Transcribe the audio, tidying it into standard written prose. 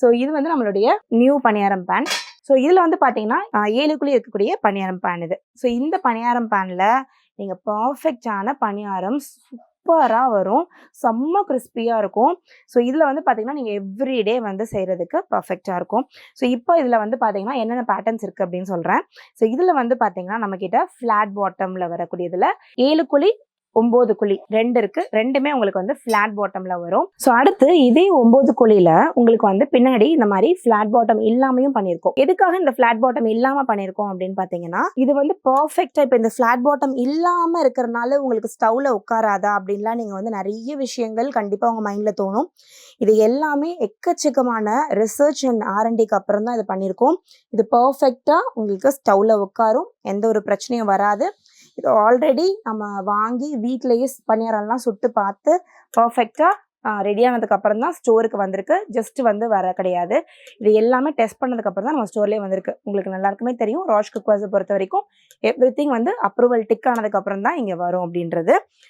So இது வந்து நம்மளுடைய நியூ பணியாரம் பேன். ஸோ இதில் வந்து பார்த்தீங்கன்னா 7 குழி இருக்கக்கூடிய பணியாரம் பேன் இது. ஸோ இந்த பணியாரம் பேனில் நீங்கள் பர்ஃபெக்டான பணியாரம் சூப்பராக வரும், செம்ம கிறிஸ்பியாக இருக்கும். ஸோ இதில் வந்து பார்த்தீங்கன்னா நீங்கள் எவ்ரிடே வந்து செய்கிறதுக்கு பர்ஃபெக்டாக இருக்கும். ஸோ இப்போ இதில் வந்து பார்த்தீங்கன்னா என்னென்ன பேட்டர்ன்ஸ் இருக்குது அப்படின்னு சொல்கிறேன். ஸோ இதில் வந்து பார்த்தீங்கன்னா நம்மக்கிட்ட ஃப்ளாட் பாட்டமில் வரக்கூடியதில் 7 குழி 9 குழி 2 இருக்கு. ரெண்டுமே உங்களுக்கு வந்து ஃபிளாட் பாட்டம்ல வரும். ஸோ அடுத்து இதே 9 குழியில உங்களுக்கு வந்து பின்னாடி இந்த மாதிரி ஃபிளாட் பாட்டம் இல்லாமையும் பண்ணியிருக்கோம். எதுக்காக இந்த ஃபிளாட் பாட்டம் இல்லாம பண்ணியிருக்கோம் அப்படின்னு பாத்தீங்கன்னா, இது வந்து பர்ஃபெக்டா இப்போ இந்த ஃபிளாட் பாட்டம் இல்லாம இருக்கிறதுனால உங்களுக்கு ஸ்டவ்ல உட்காராதா அப்படின்லாம் நீங்க வந்து நிறைய விஷயங்கள் கண்டிப்பா உங்க மைண்ட்ல தோணும். இது எல்லாமே எக்கச்சக்கமான ரிசர்ச் அண்ட் R&Dக்கு அப்புறம் தான் இது பண்ணியிருக்கோம். இது பர்ஃபெக்டா உங்களுக்கு ஸ்டவ்ல உட்காரும், எந்த ஒரு பிரச்சனையும் வராது. இது ஆல்ரெடி நம்ம வாங்கி வீட்டிலேயே பணியாரம்லாம் சுட்டு பார்த்து பர்ஃபெக்டாக ரெடி ஆனதுக்கு அப்புறம் தான் ஸ்டோருக்கு வந்திருக்கு. ஜஸ்ட் வந்து வர கிடையாது. இது எல்லாமே டெஸ்ட் பண்ணதுக்கு அப்புறம் தான் நம்ம ஸ்டோர்லேயே வந்திருக்கு. உங்களுக்கு எல்லாருக்குமே தெரியும், ராஜ் குக்வாஸை பொறுத்த வரைக்கும் எவ்ரிதிங் வந்து அப்ரூவல் டிக் ஆனதுக்கு அப்புறம் தான் இங்கே வரும் அப்படின்றது.